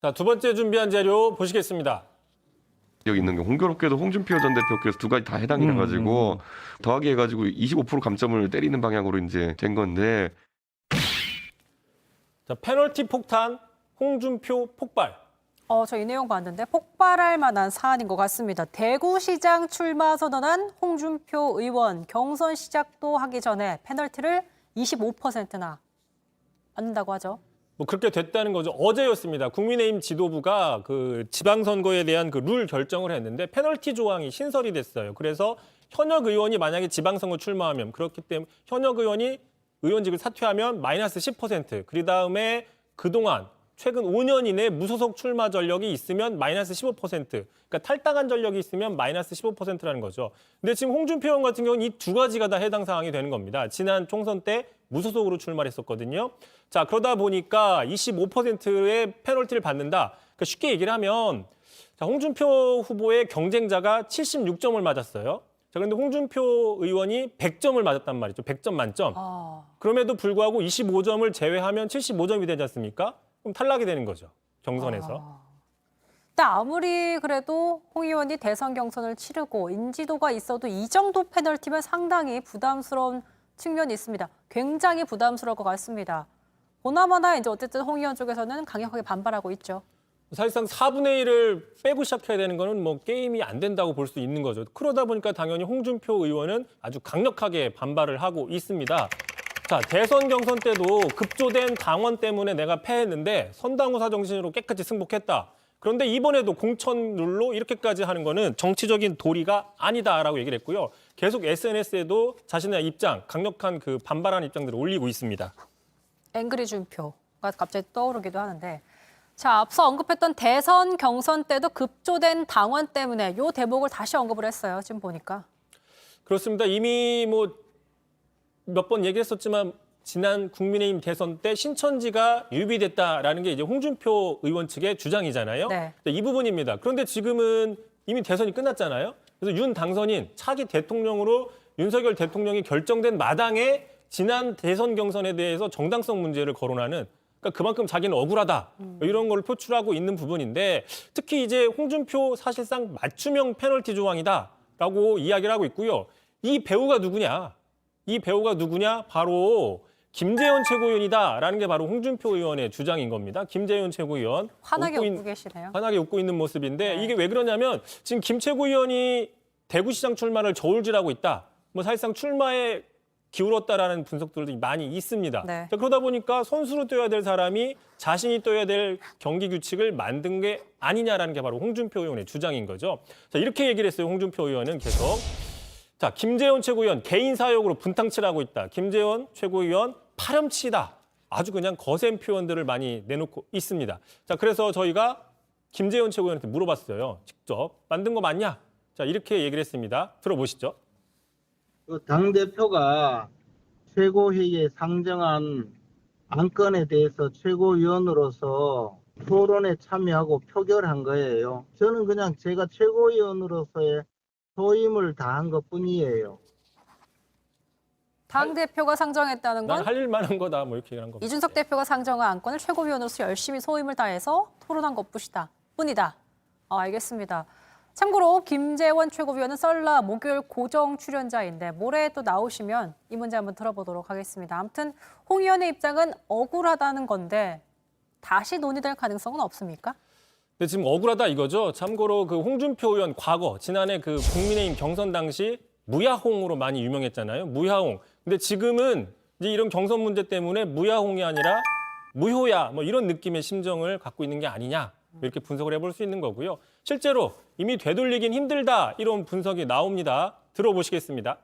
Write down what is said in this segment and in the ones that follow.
자, 두 번째 준비한 자료 보시겠습니다. 여기 있는 게 홍교롭게도 홍준표 전 대표께서 두 가지 다 해당이라 가지고 더하기 해가지고 25% 감점을 때리는 방향으로 이제 된 건데. 자, 페널티 폭탄, 홍준표 폭발. 저 이 내용 봤는데 폭발할 만한 사안인 것 같습니다. 대구시장 출마 선언한 홍준표 의원 경선 시작도 하기 전에 페널티를 25%나 받는다고 하죠. 뭐 그렇게 됐다는 거죠. 어제였습니다. 국민의힘 지도부가 그 지방선거에 대한 그 룰 결정을 했는데 페널티 조항이 신설이 됐어요. 그래서 현역 의원이 만약에 지방선거 출마하면 그렇기 때문에 현역 의원이 의원직을 사퇴하면 마이너스 10%. 그 다음에 그동안 최근 5년 이내 무소속 출마 전력이 있으면 마이너스 15%. 그러니까 탈당한 전력이 있으면 마이너스 15%라는 거죠. 근데 지금 홍준표 의원 같은 경우는 이 두 가지가 다 해당 사항이 되는 겁니다. 지난 총선 때 무소속으로 출마를 했었거든요. 자, 그러다 보니까 25%의 페널티를 받는다. 그러니까 쉽게 얘기를 하면 자, 홍준표 후보의 경쟁자가 76점을 맞았어요. 자, 그런데 홍준표 의원이 100점을 맞았단 말이죠. 100점 만점. 그럼에도 불구하고 25점을 제외하면 75점이 되지 않습니까? 그럼 탈락이 되는 거죠. 경선에서. 근데 아무리 그래도 홍 의원이 대선 경선을 치르고 인지도가 있어도 이 정도 페널티면 상당히 부담스러운 측면이 있습니다. 굉장히 부담스러울 것 같습니다. 보나마나 이제 어쨌든 홍 의원 쪽에서는 강력하게 반발하고 있죠. 사실상 4분의 1을 빼고 시작해야 되는 거는 뭐 게임이 안 된다고 볼 수 있는 거죠. 그러다 보니까 당연히 홍준표 의원은 아주 강력하게 반발을 하고 있습니다. 자, 대선 경선 때도 급조된 당원 때문에 내가 패했는데 선당후사 정신으로 깨끗이 승복했다. 그런데 이번에도 공천 룰로 이렇게까지 하는 거는 정치적인 도리가 아니다라고 얘기를 했고요. 계속 SNS에도 자신의 입장, 강력한 그 반발하는 입장들을 올리고 있습니다. 앵그리 준표가 갑자기 떠오르기도 하는데 자, 앞서 언급했던 대선 경선 때도 급조된 당원 때문에 요 대목을 다시 언급을 했어요. 지금 보니까. 그렇습니다. 이미 뭐 몇 번 얘기했었지만 지난 국민의힘 대선 때 신천지가 유비됐다라는 게 이제 홍준표 의원 측의 주장이잖아요. 네. 이 부분입니다. 그런데 지금은 이미 대선이 끝났잖아요. 그래서 윤 당선인 차기 대통령으로 윤석열 대통령이 결정된 마당에 지난 대선 경선에 대해서 정당성 문제를 거론하는 그러니까 그만큼 자기는 억울하다 이런 걸 표출하고 있는 부분인데 특히 이제 홍준표 사실상 맞춤형 페널티 조항이다라고 이야기를 하고 있고요. 이 배우가 누구냐? 이 배우가 누구냐? 바로 김재원 최고위원이다라는 게 바로 홍준표 의원의 주장인 겁니다. 김재원 최고위원. 환하게 웃고 계시네요. 환하게 웃고 있는 모습인데 네. 이게 왜 그러냐면 지금 김 최고위원이 대구시장 출마를 저울질하고 있다. 뭐 사실상 출마에 기울었다라는 분석들도 많이 있습니다. 네. 자, 그러다 보니까 선수로 뛰어야 될 사람이 자신이 뛰어야 될 경기 규칙을 만든 게 아니냐라는 게 바로 홍준표 의원의 주장인 거죠. 자, 이렇게 얘기를 했어요. 홍준표 의원은 계속. 자, 김재원 최고위원 개인 사역으로 분탕질하고 있다. 김재원 최고위원 파렴치다. 아주 그냥 거센 표현들을 많이 내놓고 있습니다. 자, 그래서 저희가 김재원 최고위원한테 물어봤어요. 직접 만든 거 맞냐? 자, 이렇게 얘기를 했습니다. 들어보시죠. 당대표가 최고회의에 상정한 안건에 대해서 최고위원으로서 토론에 참여하고 표결한 거예요. 저는 그냥 제가 최고위원으로서의 소임을 다한 것뿐이에요. 당대표가 상정했다는 난 건 할 일 만한 거다. 뭐 이렇게 얘기한 겁니다. 이준석 대표가 상정한 안건을 최고위원으로서 열심히 소임을 다해서 토론한 뿐이다. 알겠습니다. 참고로 김재원 최고위원은 썰라 목요일 고정 출연자인데 모레 또 나오시면 이 문제 한번 들어보도록 하겠습니다. 아무튼 홍 의원의 입장은 억울하다는 건데 다시 논의될 가능성은 없습니까? 근데 지금 억울하다 이거죠. 참고로 그 홍준표 의원 과거 지난해 그 국민의힘 경선 당시 무야홍으로 많이 유명했잖아요. 무야홍. 근데 지금은 이제 이런 경선 문제 때문에 무야홍이 아니라 무효야 뭐 이런 느낌의 심정을 갖고 있는 게 아니냐. 이렇게 분석을 해볼 수 있는 거고요. 실제로 이미 되돌리긴 힘들다 이런 분석이 나옵니다. 들어보시겠습니다.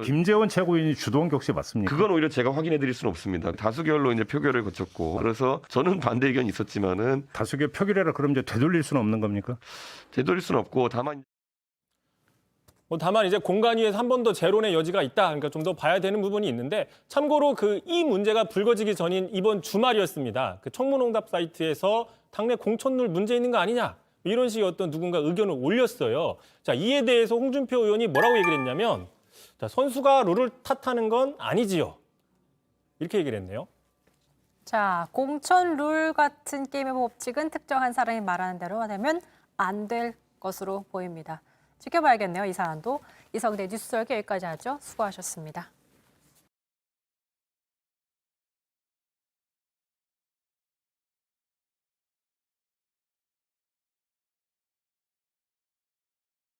김재원 최고위원이 주도한 게 혹시 맞습니까? 그건 오히려 제가 확인해 드릴 수는 없습니다. 다수결로 이제 표결을 거쳤고, 그래서 저는 반대 의견이 있었지만은 다수결 표결이라 그럼 이제 되돌릴 수는 없는 겁니까? 되돌릴 수는 없고, 다만 이제 공간 위에서 한 번 더 재론의 여지가 있다. 그러니까 좀 더 봐야 되는 부분이 있는데 참고로 이 문제가 불거지기 전인 이번 주말이었습니다. 그 청문응답 사이트에서 당내 공천룰 문제 있는 거 아니냐. 이런 식의 어떤 누군가 의견을 올렸어요. 자, 이에 대해서 홍준표 의원이 뭐라고 얘기를 했냐면 자, 선수가 룰을 탓하는 건 아니지요. 이렇게 얘기를 했네요. 자, 공천 룰 같은 게임의 법칙은 특정한 사람이 말하는 대로 하면 안 될 것으로 보입니다. 지켜봐야겠네요, 이 사안도. 이성대 뉴스 설계 여기까지 하죠. 수고하셨습니다.